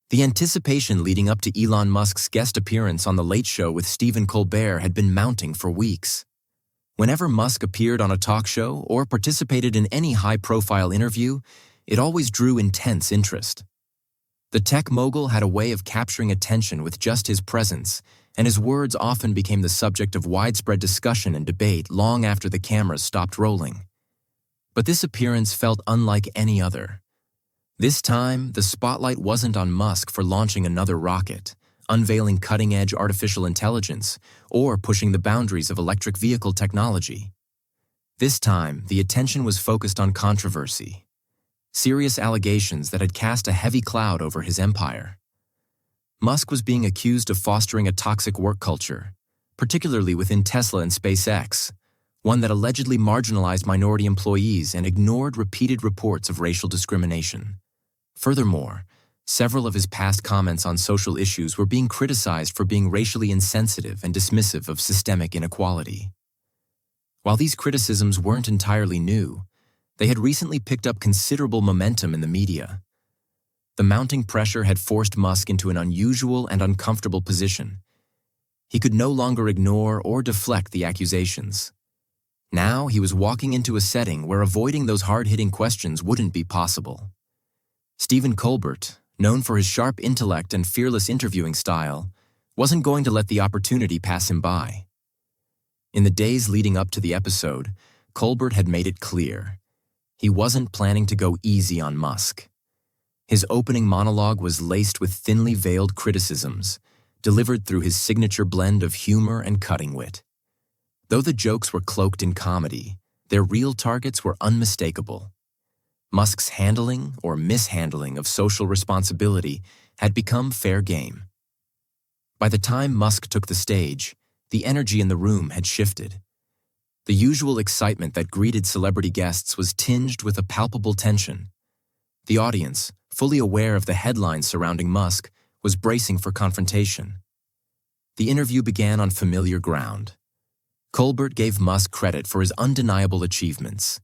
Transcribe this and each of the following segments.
The anticipation leading up to Elon Musk's guest appearance on The Late Show with Stephen Colbert had been mounting for weeks. Whenever Musk appeared on a talk show or participated in any high-profile interview, it always drew intense interest. The tech mogul had a way of capturing attention with just his presence, and his words often became the subject of widespread discussion and debate long after the cameras stopped rolling. But this appearance felt unlike any other. This time, the spotlight wasn't on Musk for launching another rocket, unveiling cutting-edge artificial intelligence, or pushing the boundaries of electric vehicle technology. This time, the attention was focused on controversy, serious allegations that had cast a heavy cloud over his empire. Musk was being accused of fostering a toxic work culture, particularly within Tesla and SpaceX, one that allegedly marginalized minority employees and ignored repeated reports of racial discrimination. Furthermore, several of his past comments on social issues were being criticized for being racially insensitive and dismissive of systemic inequality. While these criticisms weren't entirely new, they had recently picked up considerable momentum in the media. The mounting pressure had forced Musk into an unusual and uncomfortable position. He could no longer ignore or deflect the accusations. Now he was walking into a setting where avoiding those hard-hitting questions wouldn't be possible. Stephen Colbert, known for his sharp intellect and fearless interviewing style, wasn't going to let the opportunity pass him by. In the days leading up to the episode, Colbert had made it clear. He wasn't planning to go easy on Musk. His opening monologue was laced with thinly veiled criticisms, delivered through his signature blend of humor and cutting wit. Though the jokes were cloaked in comedy, their real targets were unmistakable. Musk's handling or mishandling of social responsibility had become fair game. By the time Musk took the stage, the energy in the room had shifted. The usual excitement that greeted celebrity guests was tinged with a palpable tension. The audience, fully aware of the headlines surrounding Musk, was bracing for confrontation. The interview began on familiar ground. Colbert gave Musk credit for his undeniable achievements: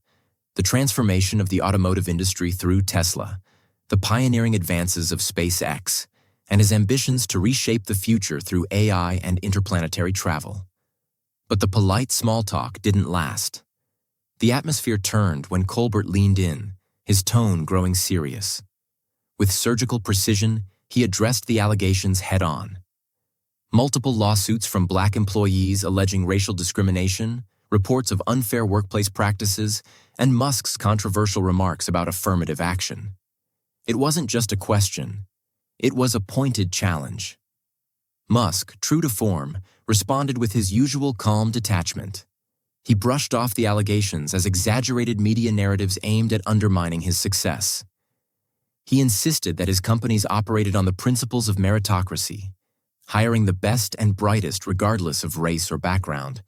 the transformation of the automotive industry through Tesla, the pioneering advances of SpaceX, and his ambitions to reshape the future through AI and interplanetary travel. But the polite small talk didn't last. The atmosphere turned when Colbert leaned in, his tone growing serious. With surgical precision, he addressed the allegations head-on. Multiple lawsuits from Black employees alleging racial discrimination, reports of unfair workplace practices, and Musk's controversial remarks about affirmative action. It wasn't just a question. It was a pointed challenge. Musk, true to form, responded with his usual calm detachment. He brushed off the allegations as exaggerated media narratives aimed at undermining his success. He insisted that his companies operated on the principles of meritocracy, hiring the best and brightest regardless of race or background.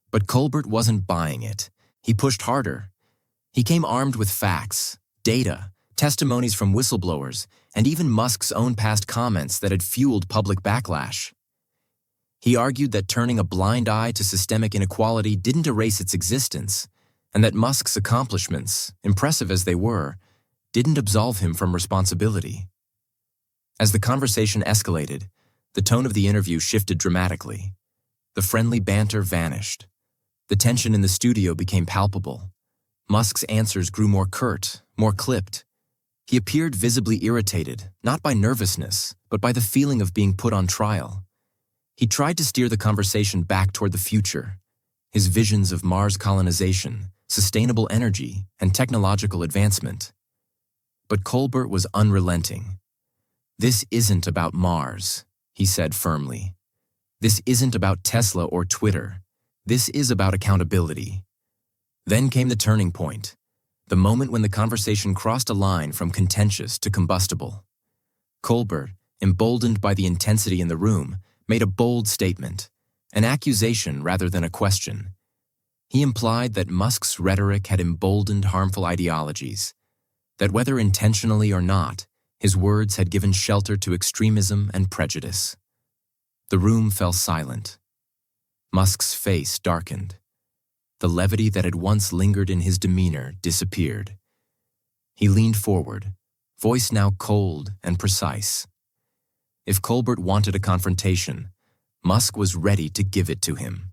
But Colbert wasn't buying it. He pushed harder. He came armed with facts, data, testimonies from whistleblowers, and even Musk's own past comments that had fueled public backlash. He argued that turning a blind eye to systemic inequality didn't erase its existence, and that Musk's accomplishments, impressive as they were, didn't absolve him from responsibility. As the conversation escalated, the tone of the interview shifted dramatically. The friendly banter vanished. The tension in the studio became palpable. Musk's answers grew more curt, more clipped. He appeared visibly irritated, not by nervousness, but by the feeling of being put on trial. He tried to steer the conversation back toward the future, his visions of Mars colonization, sustainable energy, and technological advancement. But Colbert was unrelenting. "This isn't about Mars," he said firmly. "This isn't about Tesla or Twitter. This is about accountability." Then came the turning point, the moment when the conversation crossed a line from contentious to combustible. Colbert, emboldened by the intensity in the room, made a bold statement, an accusation rather than a question. He implied that Musk's rhetoric had emboldened harmful ideologies, that whether intentionally or not, his words had given shelter to extremism and prejudice. The room fell silent. Musk's face darkened. The levity that had once lingered in his demeanor disappeared. He leaned forward, voice now cold and precise. If Colbert wanted a confrontation, Musk was ready to give it to him.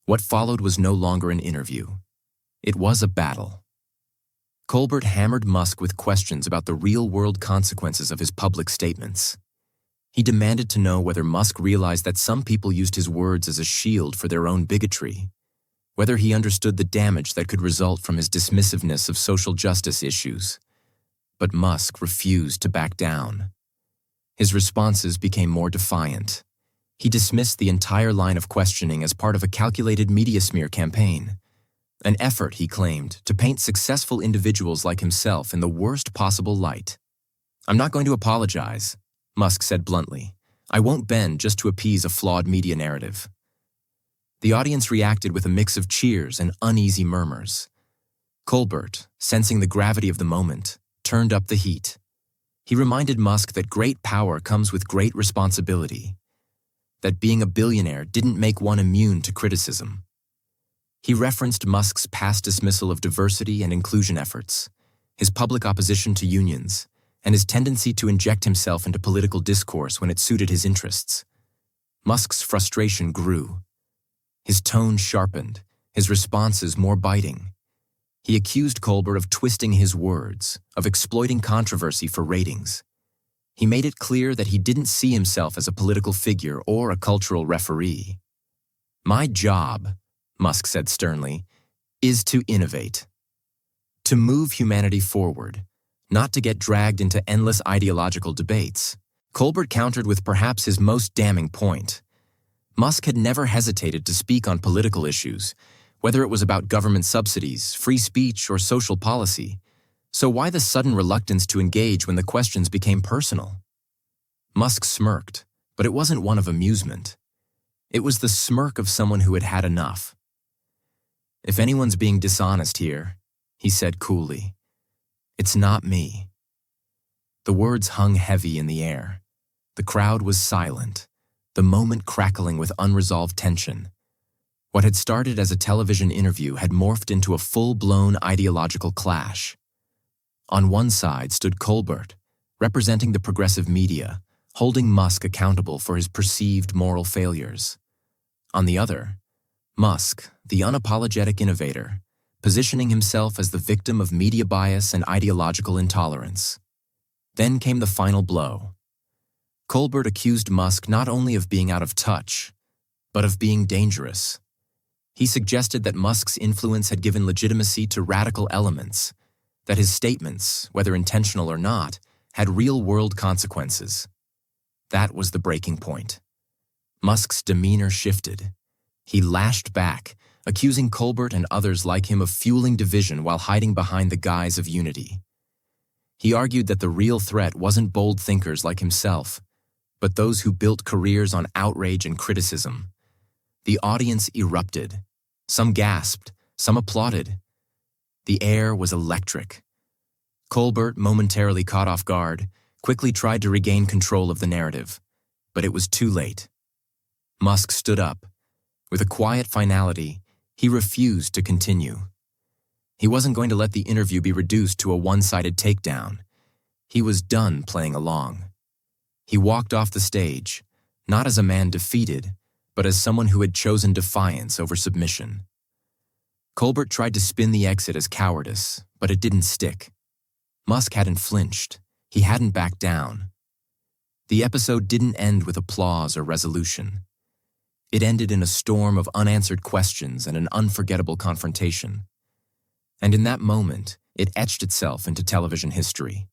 What followed was no longer an interview. It was a battle. Colbert hammered Musk with questions about the real-world consequences of his public statements. He demanded to know whether Musk realized that some people used his words as a shield for their own bigotry, whether he understood the damage that could result from his dismissiveness of social justice issues. But Musk refused to back down. His responses became more defiant. He dismissed the entire line of questioning as part of a calculated media smear campaign, an effort, he claimed, to paint successful individuals like himself in the worst possible light. "I'm not going to apologize," Musk said bluntly. "I won't bend just to appease a flawed media narrative." The audience reacted with a mix of cheers and uneasy murmurs. Colbert, sensing the gravity of the moment, turned up the heat. He reminded Musk that great power comes with great responsibility, that being a billionaire didn't make one immune to criticism. He referenced Musk's past dismissal of diversity and inclusion efforts, his public opposition to unions, and his tendency to inject himself into political discourse when it suited his interests. Musk's frustration grew. His tone sharpened, his responses more biting. He accused Colbert of twisting his words, of exploiting controversy for ratings. He made it clear that he didn't see himself as a political figure or a cultural referee. "My job," Musk said sternly, "is to innovate, to move humanity forward, not to get dragged into endless ideological debates." Colbert countered with perhaps his most damning point. Musk had never hesitated to speak on political issues, whether it was about government subsidies, free speech, or social policy. So why the sudden reluctance to engage when the questions became personal? Musk smirked, but it wasn't one of amusement. It was the smirk of someone who had had enough. "If anyone's being dishonest here," he said coolly, "it's not me." The words hung heavy in the air. The crowd was silent, the moment crackling with unresolved tension. What had started as a television interview had morphed into a full-blown ideological clash. On one side stood Colbert, representing the progressive media, holding Musk accountable for his perceived moral failures. On the other, Musk, the unapologetic innovator, positioning himself as the victim of media bias and ideological intolerance. Then came the final blow. Colbert accused Musk not only of being out of touch, but of being dangerous. He suggested that Musk's influence had given legitimacy to radical elements, that his statements, whether intentional or not, had real-world consequences. That was the breaking point. Musk's demeanor shifted. He lashed back, accusing Colbert and others like him of fueling division while hiding behind the guise of unity. He argued that the real threat wasn't bold thinkers like himself, but those who built careers on outrage and criticism. The audience erupted. Some gasped, some applauded. The air was electric. Colbert, momentarily caught off guard, quickly tried to regain control of the narrative, but it was too late. Musk stood up. With a quiet finality, he refused to continue. He wasn't going to let the interview be reduced to a one-sided takedown. He was done playing along. He walked off the stage, not as a man defeated, but as someone who had chosen defiance over submission. Colbert tried to spin the exit as cowardice, but it didn't stick. Musk hadn't flinched. He hadn't backed down. The episode didn't end with applause or resolution. It ended in a storm of unanswered questions and an unforgettable confrontation. And in that moment, it etched itself into television history.